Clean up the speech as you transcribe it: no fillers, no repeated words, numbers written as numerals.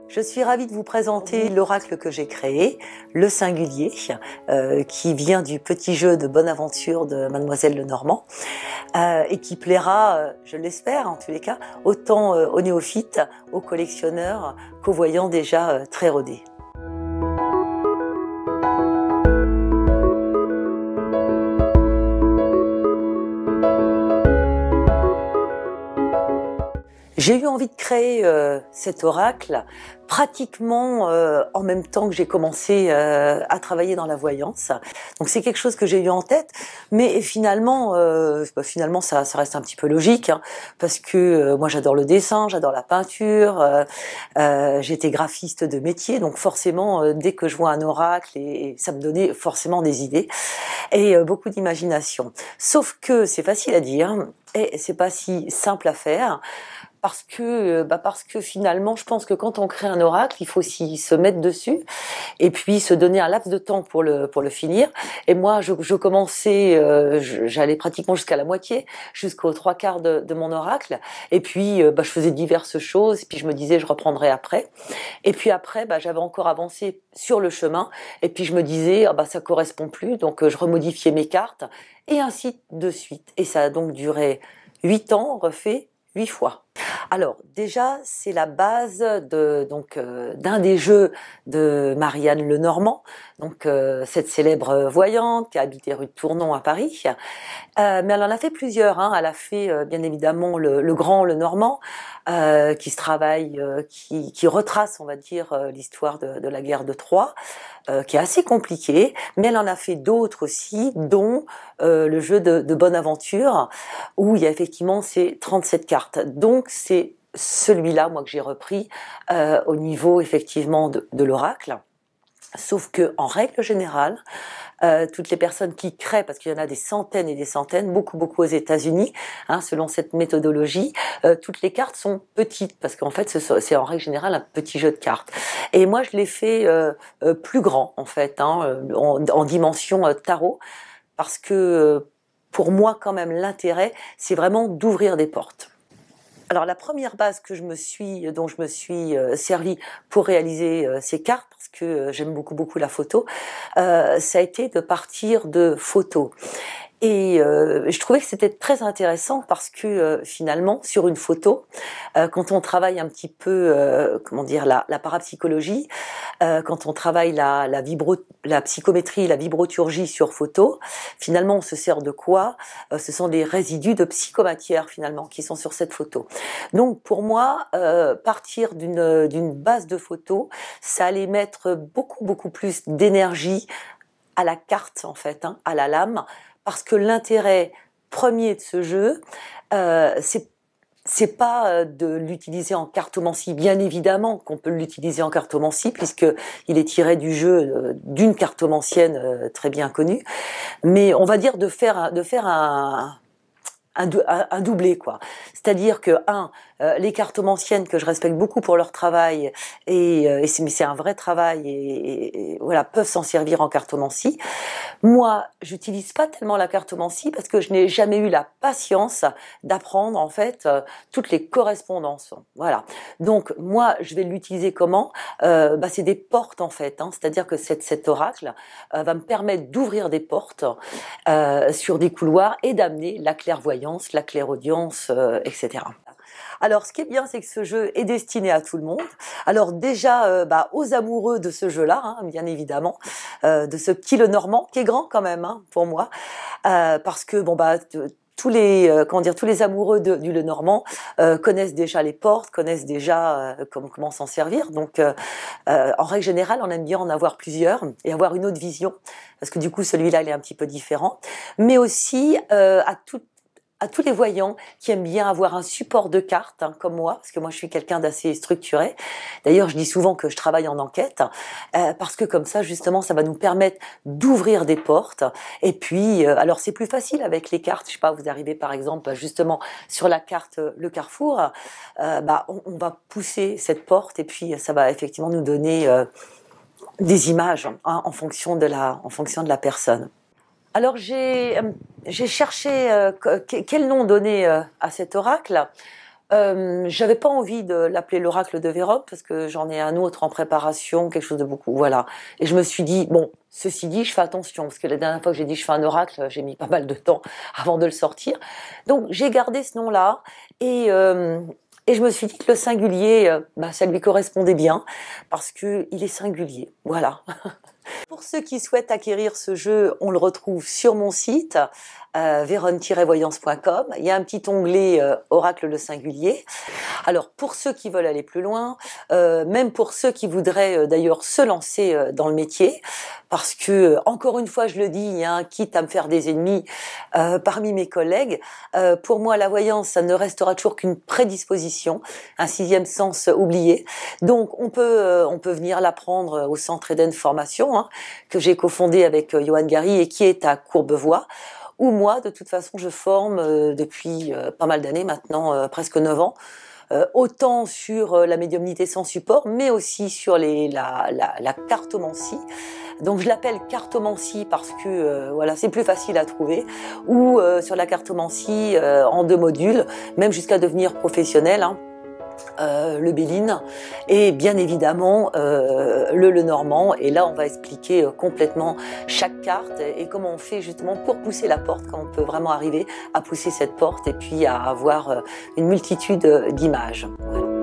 Je suis ravie de vous présenter l'oracle que j'ai créé, le singulier, qui vient du petit jeu de Bonne Aventure de Mademoiselle Lenormand, et qui plaira, je l'espère en tous les cas, autant aux néophytes, aux collectionneurs qu'aux voyants déjà très rodés. J'ai eu envie de créer cet oracle pratiquement en même temps que j'ai commencé à travailler dans la voyance. Donc c'est quelque chose que j'ai eu en tête, mais finalement, ça reste un petit peu logique, hein, parce que moi j'adore le dessin, j'adore la peinture, j'étais graphiste de métier, donc forcément dès que je vois un oracle, et ça me donnait forcément des idées et beaucoup d'imagination. Sauf que c'est facile à dire et c'est pas si simple à faire. Parce que finalement, je pense que quand on crée un oracle, il faut aussi se mettre dessus et puis se donner un laps de temps pour le finir. Et moi, je commençais, j'allais pratiquement jusqu'à la moitié, jusqu'aux 3/4 de mon oracle. Et puis, je faisais diverses choses. Et puis je me disais, je reprendrai après. Et puis après, j'avais encore avancé sur le chemin. Et puis je me disais, ça correspond plus, donc je remodifiais mes cartes et ainsi de suite. Et ça a donc duré 8 ans, refait 8 fois. Alors déjà, c'est la base d'un des jeux de Marianne Lenormand, donc cette célèbre voyante qui a habité rue de Tournon à Paris. Mais elle en a fait plusieurs. Hein. Elle a fait bien évidemment le Grand Lenormand, qui se travaille, qui retrace, on va dire, l'histoire de la guerre de Troie, qui est assez compliquée. Mais elle en a fait d'autres aussi, dont le jeu de Bonne Aventure, où il y a effectivement ces 37 cartes. Donc c'est celui-là, moi, que j'ai repris au niveau effectivement de l'oracle. Sauf que, en règle générale, toutes les personnes qui créent, parce qu'il y en a des centaines et des centaines, beaucoup aux États-Unis, hein, selon cette méthodologie, toutes les cartes sont petites, parce qu'en fait, c'est en règle générale un petit jeu de cartes. Et moi, je l'ai fait plus grand, en fait, hein, en dimension tarot, parce que pour moi, quand même, l'intérêt, c'est vraiment d'ouvrir des portes. Alors la première base dont je me suis servi pour réaliser ces cartes, parce que j'aime beaucoup la photo, ça a été de partir de photos. Et je trouvais que c'était très intéressant parce que finalement, sur une photo, quand on travaille un petit peu, la parapsychologie, quand on travaille la psychométrie, la vibroturgie sur photo, finalement, on se sert de quoi? Ce sont des résidus de psychomatière finalement qui sont sur cette photo. Donc pour moi, partir d'une base de photo, ça allait mettre beaucoup plus d'énergie à la carte en fait, hein, à la lame. Parce que l'intérêt premier de ce jeu, c'est pas de l'utiliser en cartomancie. Bien évidemment qu'on peut l'utiliser en cartomancie, puisque il est tiré du jeu d'une cartomancienne très bien connue. Mais on va dire de faire un doublé, quoi. C'est-à-dire que les cartomanciennes que je respecte beaucoup pour leur travail, mais c'est un vrai travail, et voilà, peuvent s'en servir en cartomancie. Moi, j'utilise pas tellement la cartomancie parce que je n'ai jamais eu la patience d'apprendre en fait toutes les correspondances. Voilà. Donc moi, je vais l'utiliser comment? C'est des portes en fait. Hein. C'est-à-dire que cet oracle va me permettre d'ouvrir des portes sur des couloirs et d'amener la clairvoyance, la clairaudience, etc. Alors, ce qui est bien, c'est que ce jeu est destiné à tout le monde. Alors déjà, aux amoureux de ce jeu-là, hein, bien évidemment, de ce petit Lenormand, qui est grand quand même, hein, pour moi, parce que tous les amoureux du Lenormand connaissent déjà les portes, connaissent déjà comment s'en servir. Donc, en règle générale, on aime bien en avoir plusieurs et avoir une autre vision, parce que du coup, celui-là, il est un petit peu différent. Mais aussi à tous les voyants qui aiment bien avoir un support de cartes, hein, comme moi, parce que moi je suis quelqu'un d'assez structuré. D'ailleurs, je dis souvent que je travaille en enquête, parce que comme ça, justement, ça va nous permettre d'ouvrir des portes. Et puis, alors c'est plus facile avec les cartes. Je sais pas, vous arrivez par exemple justement sur la carte le Carrefour, on va pousser cette porte et puis ça va effectivement nous donner des images, hein, en fonction de la personne. Alors j'ai cherché quel nom donner à cet oracle. J'avais pas envie de l'appeler l'oracle de Vérone parce que j'en ai un autre en préparation, quelque chose de beaucoup, voilà. Et je me suis dit, bon, ceci dit, je fais attention parce que la dernière fois que j'ai dit je fais un oracle, j'ai mis pas mal de temps avant de le sortir. Donc j'ai gardé ce nom-là et je me suis dit que le singulier, ça lui correspondait bien parce que il est singulier, voilà. Pour ceux qui souhaitent acquérir ce jeu, on le retrouve sur mon site veronne-voyance.com. Il y a un petit onglet Oracle le singulier. Alors pour ceux qui veulent aller plus loin, même pour ceux qui voudraient d'ailleurs se lancer dans le métier, parce que encore une fois je le dis, hein, quitte à me faire des ennemis parmi mes collègues, pour moi la voyance ça ne restera toujours qu'une prédisposition, un sixième sens oublié. Donc on peut venir l'apprendre au Centre Eden Formation, hein, que j'ai cofondé avec Johan Gary et qui est à Courbevoie. Ou moi, de toute façon, je forme depuis pas mal d'années maintenant, presque 9 ans, autant sur la médiumnité sans support, mais aussi sur la cartomancie. Donc je l'appelle cartomancie parce que voilà, c'est plus facile à trouver, ou sur la cartomancie en 2 modules, même jusqu'à devenir professionnel. Hein. Le Béline et bien évidemment le Lenormand, et là on va expliquer complètement chaque carte et comment on fait justement pour pousser la porte, quand on peut vraiment arriver à pousser cette porte et puis à avoir une multitude d'images. Voilà.